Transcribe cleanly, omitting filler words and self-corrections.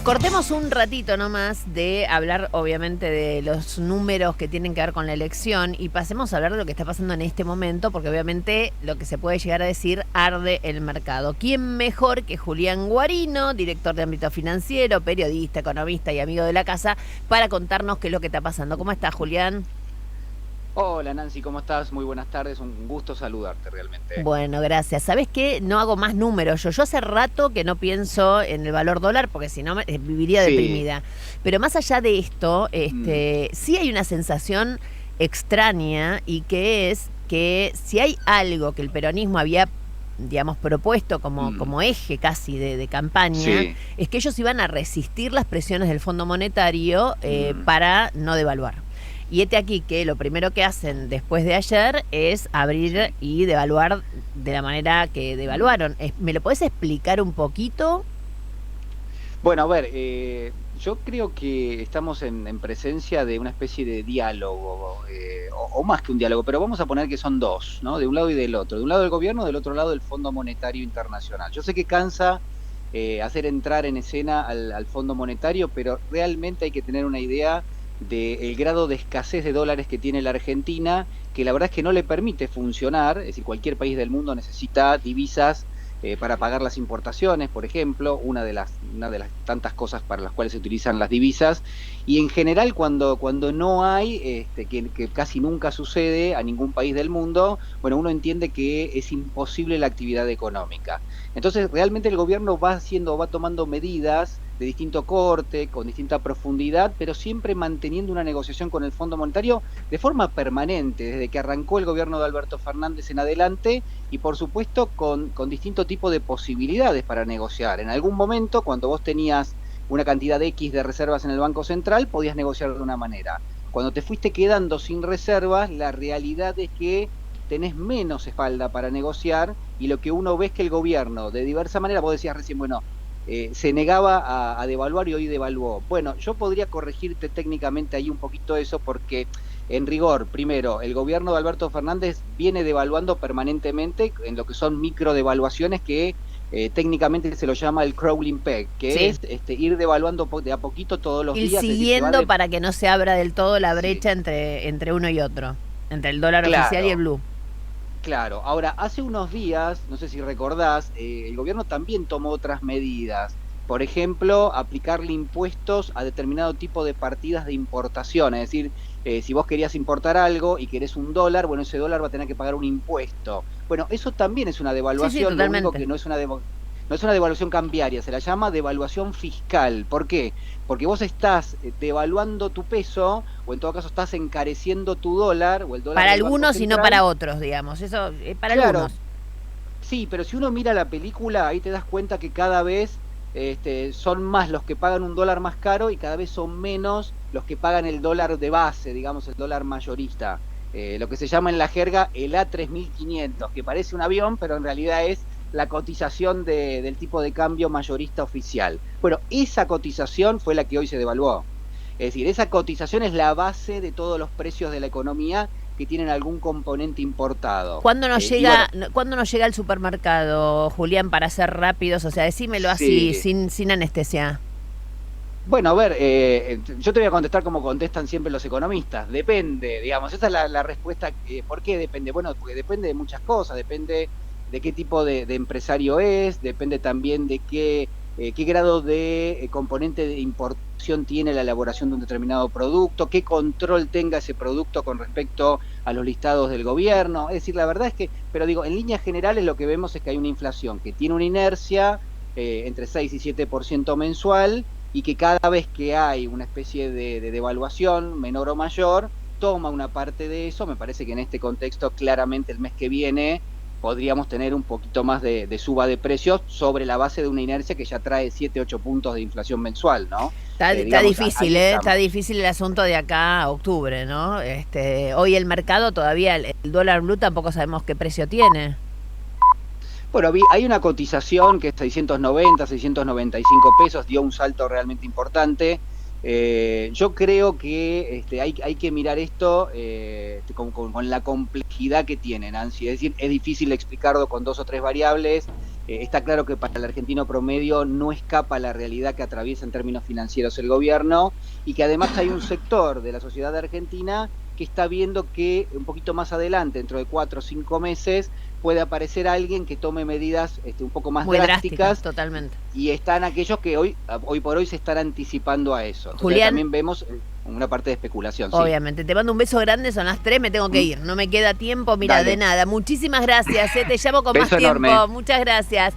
Cortemos un ratito nomás de hablar, obviamente, de los números que tienen que ver con la elección y pasemos a hablar de lo que está pasando en este momento, porque obviamente lo que se puede llegar a decir arde el mercado. ¿Quién mejor que Julián Guarino, director de ámbito financiero, periodista, economista y amigo de la casa, para contarnos qué es lo que está pasando? ¿Cómo estás, Julián? Hola Nancy, ¿cómo estás? Muy buenas tardes, un gusto saludarte realmente. Bueno, gracias. ¿Sabés qué? No hago más números. Yo hace rato que no pienso en el valor dólar porque si no viviría Sí, deprimida. Pero más allá de esto, mm, sí hay una sensación extraña y que es que si hay algo que el peronismo había, digamos, propuesto como, mm, como eje casi de campaña, sí, es que ellos iban a resistir las presiones del Fondo Monetario mm, para no devaluar. Y este aquí que lo primero que hacen después de ayer es abrir sí. y devaluar de la manera que mm. devaluaron. ¿Me lo podés explicar un poquito? Bueno, a ver, yo creo que estamos en presencia de una especie de diálogo, o más que un diálogo, pero vamos a poner que son dos, ¿no? De un lado y del otro. De un lado el gobierno, del otro lado el Fondo Monetario Internacional. Yo sé que cansa hacer entrar en escena al Fondo Monetario, pero realmente hay que tener una idea del grado de escasez de dólares que tiene la Argentina, que la verdad es que no le permite funcionar, es decir, cualquier país del mundo necesita divisas para pagar las importaciones, por ejemplo, una de las tantas cosas para las cuales se utilizan las divisas, y en general cuando no hay, que casi nunca sucede a ningún país del mundo, bueno, uno entiende que es imposible la actividad económica. Entonces, realmente el gobierno va tomando medidas de distinto corte, con distinta profundidad, pero siempre manteniendo una negociación con el Fondo Monetario de forma permanente, desde que arrancó el gobierno de Alberto Fernández en adelante, y por supuesto con distinto tipo de posibilidades para negociar. En algún momento, cuando vos tenías una cantidad de X de reservas en el Banco Central, podías negociar de una manera. Cuando te fuiste quedando sin reservas, la realidad es que tenés menos espalda para negociar, y lo que uno ve es que el gobierno, de diversa manera, vos decías recién, bueno, se negaba a devaluar y hoy devaluó. Bueno, yo podría corregirte técnicamente ahí un poquito eso porque en rigor, primero, el gobierno de Alberto Fernández viene devaluando permanentemente en lo que son micro devaluaciones que técnicamente se lo llama el crawling peg, que Sí. es ir devaluando de a poquito todos los Ir días, es decir, se va siguiendo de... para que no se abra del todo la Sí, brecha entre uno y otro, entre el dólar oficial y el claro. blue. Claro, ahora, hace unos días, no sé si recordás, el gobierno también tomó otras medidas. Por ejemplo, aplicarle impuestos a determinado tipo de partidas de importación. Es decir, si vos querías importar algo y querés un dólar, bueno, ese dólar va a tener que pagar un impuesto. Bueno, eso también es una Sí, sí, devaluación, lo único totalmente. que no es una devaluación cambiaria, se la llama devaluación fiscal. ¿Por qué? Porque vos estás devaluando tu peso, o en todo caso estás encareciendo tu dólar, o el dólar Para del Banco algunos y no para Central. otros, digamos. Eso, para Claro, algunos. sí, pero si uno mira la película, ahí te das cuenta que cada vez son más los que pagan un dólar más caro y cada vez son menos los que pagan el dólar de base, digamos, el dólar mayorista. Lo que se llama en la jerga el A3500, que parece un avión, pero en realidad es la cotización del tipo de cambio mayorista oficial. Bueno, esa cotización fue la que hoy se devaluó. Es decir, esa cotización es la base de todos los precios de la economía que tienen algún componente importado. Y bueno, ¿Cuándo nos llega al supermercado, Julián, para ser rápidos? O sea, decímelo así, sí. sin anestesia. Bueno, a ver, yo te voy a contestar como contestan siempre los economistas. Depende, digamos, esa es la respuesta. ¿Por qué depende? Bueno, porque depende de muchas cosas, depende de qué tipo de empresario es, depende también de qué grado de componente de importación tiene la elaboración de un determinado producto, qué control tenga ese producto con respecto a los listados del gobierno. Es decir, la verdad es que, pero digo, en líneas generales lo que vemos es que hay una inflación que tiene una inercia entre 6 y 7% mensual, y que cada vez que hay una especie de devaluación, menor o mayor, toma una parte de eso. Me parece que en este contexto, claramente el mes que viene, podríamos tener un poquito más de suba de precios sobre la base de una inercia que ya trae 7 8 puntos de inflación mensual, ¿no? Está Digamos, difícil, ahí ¿eh? Está estamos. difícil el asunto de acá a octubre, ¿no? Hoy el mercado todavía, el dólar blue tampoco sabemos qué precio tiene. Bueno, hay una cotización que es 690, 695 pesos, dio un salto realmente importante. Yo creo que hay que mirar esto con la complejidad que tiene, Nancy. Es decir, es difícil explicarlo con dos o tres variables. Está claro que para el argentino promedio no escapa la realidad que atraviesa en términos financieros el gobierno y que además hay un sector de la sociedad argentina que está viendo que un poquito más adelante, dentro de 4 o 5 meses, puede aparecer alguien que tome medidas un poco más Muy drásticas. totalmente. Y están aquellos que hoy por hoy se están anticipando a eso. Entonces, Julián, también vemos una parte de especulación. obviamente, sí. Te mando un beso grande, son las 3, me tengo que ir, no me queda tiempo, mira, Dale. de nada. Muchísimas gracias, te llamo con Beso más tiempo, enorme. muchas gracias.